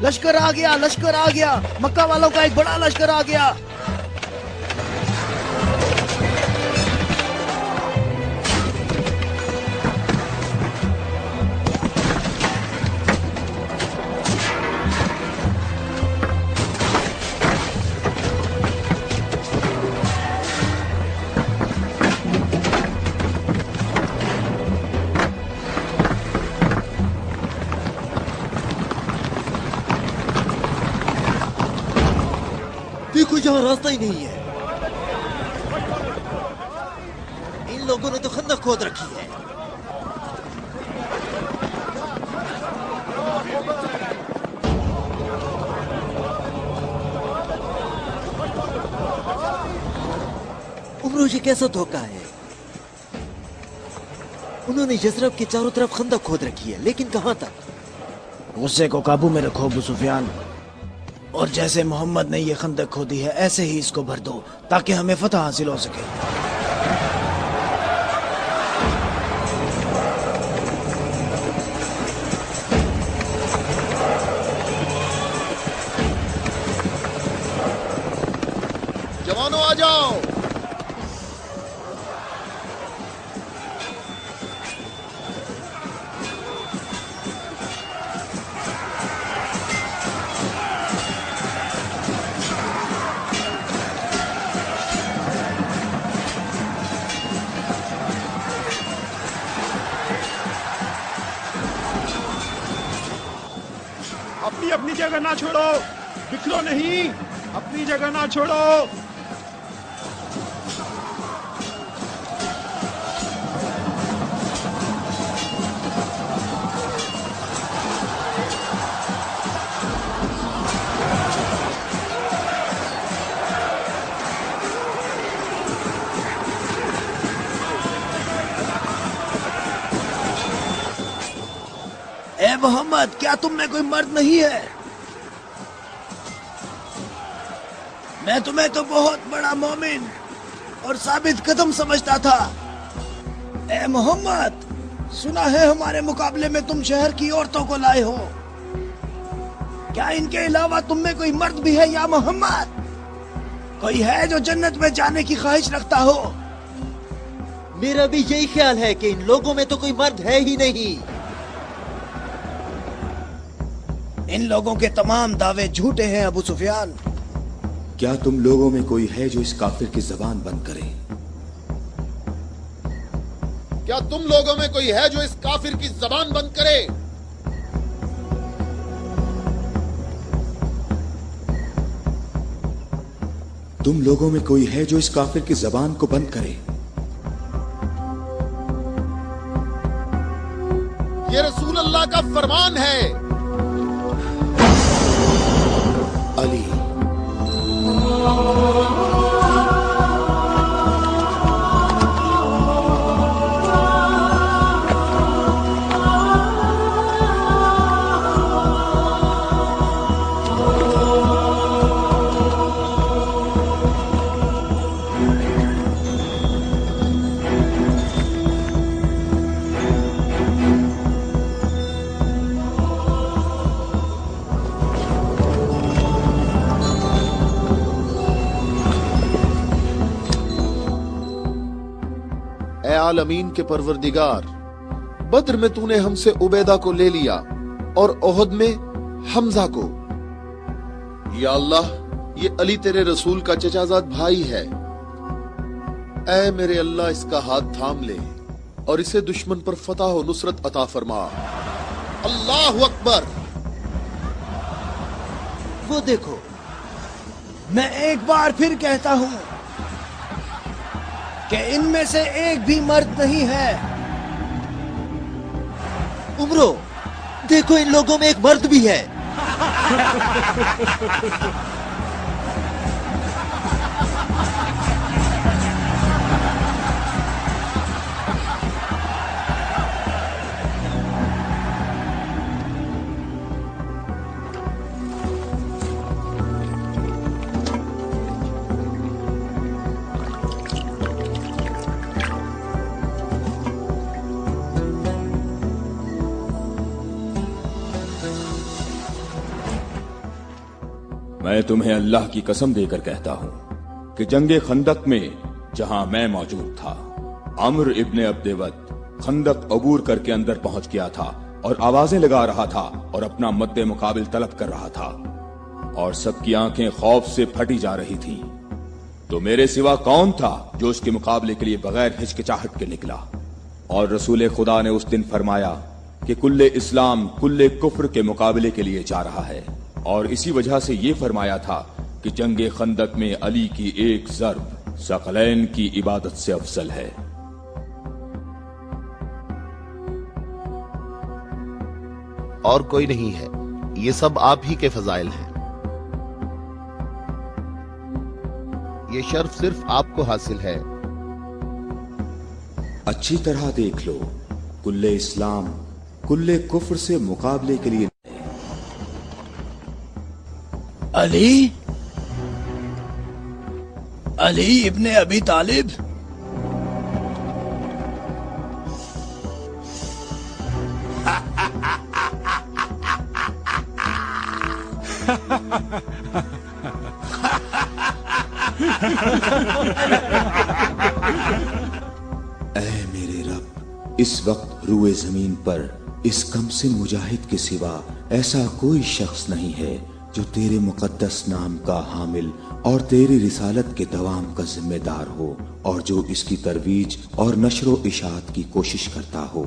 لشکر آ گیا، لشکر آ گیا، مکہ والوں کا ایک بڑا لشکر آ گیا۔ دیکھو یہاں راستہ ہی نہیں ہے، ان لوگوں نے تو خندق کھود رکھی ہے۔ عمرو یہ کیسا دھوکہ ہے؟ انہوں نے یثرب کے چاروں طرف خندق کھود رکھی ہے، لیکن کہاں تک؟ غصے کو قابو میں رکھو ابو سفیان، اور جیسے محمد نے یہ خندق کھودی ہے ایسے ہی اس کو بھر دو تاکہ ہمیں فتح حاصل ہو سکے۔ جوانوں آ جاؤ۔ اپنی جگہ نہ چھوڑو، بکھرو نہیں، اپنی جگہ نہ چھوڑو۔ اے محمد، کیا تم میں کوئی مرد نہیں ہے؟ میں تمہیں تو بہت بڑا مومن اور ثابت قدم سمجھتا تھا۔ اے محمد، سنا ہے ہمارے مقابلے میں تم شہر کی عورتوں کو لائے ہو، کیا ان کے علاوہ تم میں کوئی مرد بھی ہے یا محمد؟ کوئی ہے جو جنت میں جانے کی خواہش رکھتا ہو؟ میرا بھی یہی خیال ہے کہ ان لوگوں میں تو کوئی مرد ہے ہی نہیں۔ ان لوگوں کے تمام دعوے جھوٹے ہیں ابو سفیان۔ کیا تم لوگوں میں کوئی ہے جو اس کافر کی زبان بند کرے؟ کیا تم لوگوں میں کوئی ہے جو اس کافر کی زبان بند کرے؟ تم لوگوں میں کوئی ہے جو اس کافر کی زبان کو بند کرے؟ یہ رسول اللہ کا فرمان ہے۔ علی، اے عالمین کے پروردگار، بدر میں تو نے ہم سے عبیدہ کو لے لیا اور احد میں حمزہ کو۔ یا اللہ، یہ علی تیرے رسول کا چچا زاد بھائی ہے۔ اے میرے اللہ، اس کا ہاتھ تھام لے اور اسے دشمن پر فتح و نصرت عطا فرما۔ اللہ اکبر۔ وہ دیکھو، میں ایک بار پھر کہتا ہوں کہ ان میں سے ایک بھی مرد نہیں ہے۔ عمرو دیکھو، ان لوگوں میں ایک مرد بھی ہے۔ मैं तुम्हें अल्लाह की कसम देकर कहता हूं कि जंगे खंदक में जहां मैं मौजूद था, अम्र इब्ने अब्देवत खंदक अबूर करके अंदर पहुंच गया था और आवाजें लगा रहा था और अपना मद्दे मुकाबिल तलब कर रहा था, और सबकी आंखें खौफ से फटी जा रही थीं। तो मेरे सिवा कौन था जो उसके मुकाबले के लिए बगैर हिचकिचाहट के निकला? और रसूल खुदा ने उस दिन फरमाया कि कुल्ले इस्लाम कुल्ले कुफ्र के मुकाबले के लिए जा रहा है, और इसी वजह से ये फरमाया था कि जंगे खंदक में अली की एक ज़र्ब सकलैन की इबादत से अफजल है। और कोई नहीं है, ये सब आप ही के फजाइल हैं। ये शर्फ सिर्फ आपको हासिल है। अच्छी तरह देख लो, कुल्ले इस्लाम कुल्ले कुफ्र से मुकाबले के लिए अली, अली इब्ने अबी तालिब। ऐ मेरे रब, इस वक्त रुए जमीन पर इस कमसिन मुजाहिद के सिवा ऐसा कोई शख्स नहीं है जो तेरे मुकद्दस नाम का हामिल और तेरी रिसालत के दवाम का जिम्मेदार हो, और जो इसकी तरवीज और नशरो इशात की कोशिश करता हो,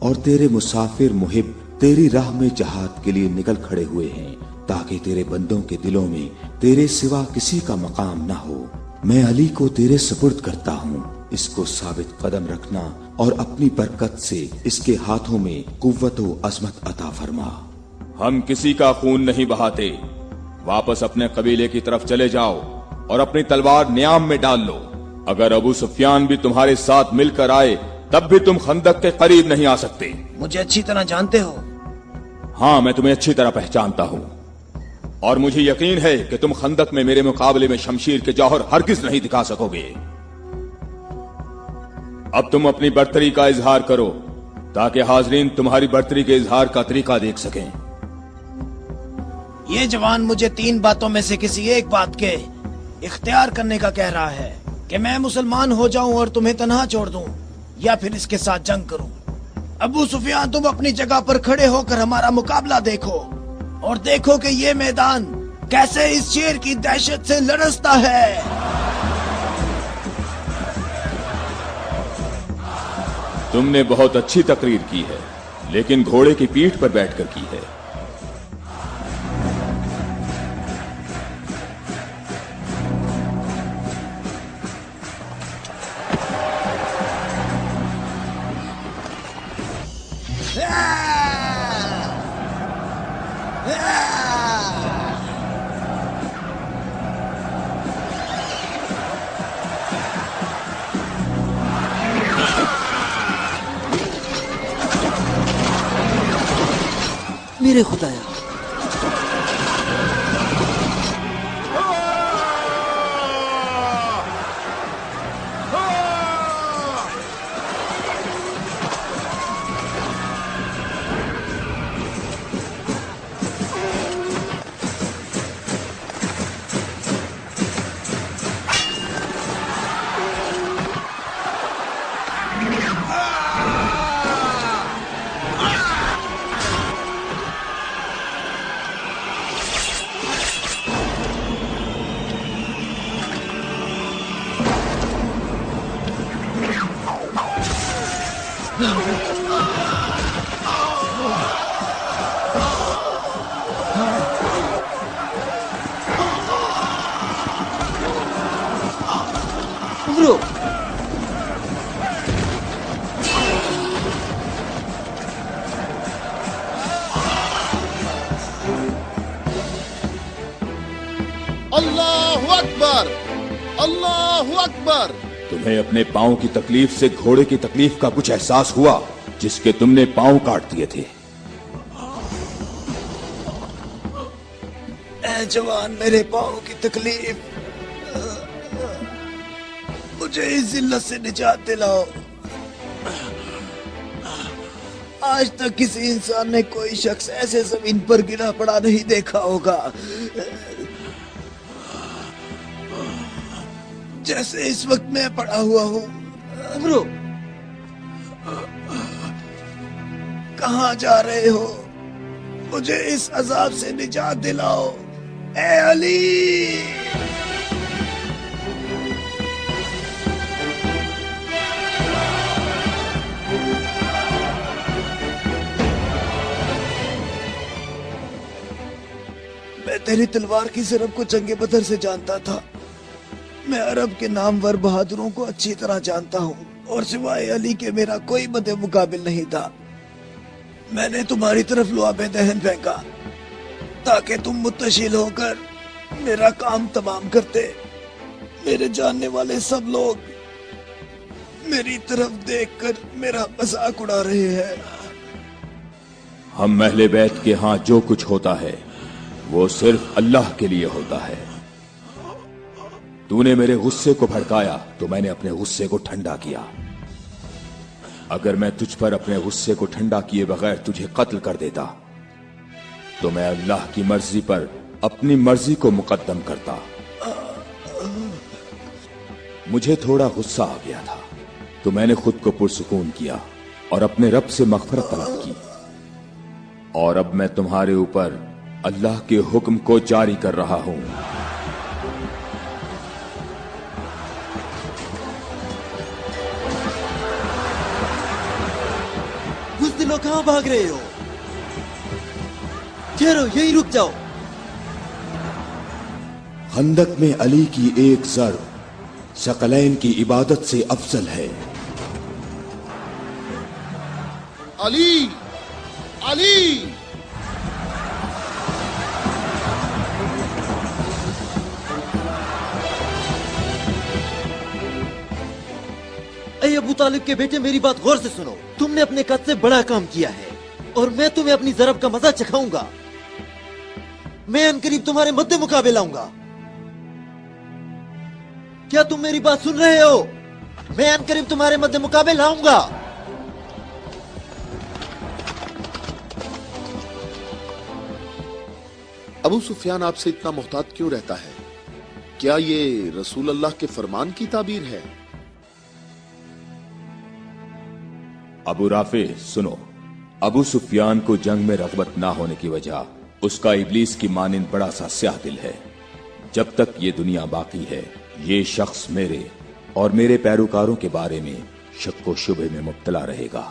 और तेरे मुसाफिर मुहिब तेरी राह में जहाद के लिए निकल खड़े हुए हैं, ताकि तेरे बंदों के दिलों में तेरे सिवा किसी का मकाम ना हो। मैं अली को तेरे सुपुर्द करता हूँ, इसको साबित कदम रखना और अपनी बरकत से इसके हाथों में कुव्वत व अजमत अता फरमा। हम किसी का खून नहीं बहाते, वापस अपने कबीले की तरफ चले जाओ और अपनी तलवार न्याम में डाल लो। अगर अबू सुफियान भी तुम्हारे साथ मिलकर आए तब भी तुम खंदक के करीब नहीं आ सकते। मुझे अच्छी तरह जानते हो? हाँ, मैं तुम्हें अच्छी तरह पहचानता हूँ, और मुझे यकीन है कि तुम खंदक में मेरे मुकाबले में शमशीर के जौहर हरगिज नहीं दिखा सकोगे। अब तुम अपनी बर्तरी का इजहार करो ताकि हाजरीन तुम्हारी बर्तरी के इजहार का तरीका देख सकें। ये जवान मुझे 3 बातों में से किसी एक बात के इख्तियार करने का कह रहा है कि मैं मुसलमान हो जाऊं और तुम्हें तन्हा छोड़ दूं, या फिर इसके साथ जंग करूं। अबू सुफियान, तुम अपनी जगह पर खड़े होकर हमारा मुकाबला देखो और देखो कि ये मैदान कैसे इस शेर की दहशत से लरसता है। तुमने बहुत अच्छी तकरीर की है, लेकिन घोड़े की पीठ पर बैठकर की है। मेरे खुदाया, उधरो। अल्लाहु अकबर, अल्लाहु अकबर। तुम्हें अपने पांव की तकलीफ से घोड़े की तकलीफ का कुछ एहसास हुआ जिसके तुमने पांव काट दिए थे? ऐ जवान, मेरे पाँव की तकलीफ, मुझे इस जिल्लत से निजात दिलाओ। आज तक किसी इंसान ने कोई शख्स ऐसे जमीन पर गिरा पड़ा नहीं देखा होगा। जैसे इस वक्त मैं पड़ा हुआ हूँ। अमरो, कहाँ जा रहे हो? मुझे इस अजाब से निजात दिलाओ, ए अली। मैं तेरी तलवार की ज़रब को जंगे बदर से जानता था। मैं अरब के नामवर बहादुरों को अच्छी तरह जानता हूँ और सिवाय अली के मेरा कोई मद्दे मुकाबिल नहीं था। मैंने तुम्हारी तरफ लुआबे दहन फेंका ताकि तुम मुत्तशिल होकर मेरा काम तमाम करते। मेरे जानने वाले सब लोग मेरी तरफ देखकर मेरा मजाक उड़ा रहे हैं। हम अहले बैत के यहाँ जो कुछ होता है वो सिर्फ अल्लाह के लिए होता है। तूने मेरे गुस्से को भड़काया तो मैंने अपने गुस्से को ठंडा किया। अगर मैं तुझ पर अपने गुस्से को ठंडा किए बगैर तुझे कत्ल कर देता तो मैं अल्लाह की मर्जी पर अपनी मर्जी को मुकद्दम करता। मुझे थोड़ा गुस्सा आ गया था तो मैंने खुद को पुरसुकून किया और अपने रब से मग़फ़िरत तलब की। और अब मैं तुम्हारे ऊपर अल्लाह के हुक्म को जारी कर रहा हूं। बुज़दिलो, कहां भाग रहे हो? ठहरो, यहीं रुक जाओ। खंदक में अली की एक ज़र्ब सकलैन की इबादत से अफजल है। अली, अली। ऐ अबू तालिब के बेटे, मेरी बात गौर से सुनो। तुमने अपने कद से बड़ा काम किया है और मैं तुम्हें अपनी ज़रब का मजा चखाऊंगा। मैं अनकरीब तुम्हारे मद्दे मुकाबले लाऊंगा। क्या तुम मेरी बात सुन रहे हो? मैं अनकरीब तुम्हारे मद्दे मुकाबले लाऊंगा। अबू सुफियान आपसे इतना मोहतात क्यों रहता है? क्या ये रसूल अल्लाह के फरमान की ताबीर है? अबू राफे सुनो, अबू सुफियान को जंग में रग़बत ना होने की वजह उसका इब्लीस की मानिंद बड़ा सा स्याह दिल है। जब तक ये दुनिया बाकी है ये शख्स मेरे और मेरे पैरोकारों के बारे में शक व शुबे में मुब्तला रहेगा।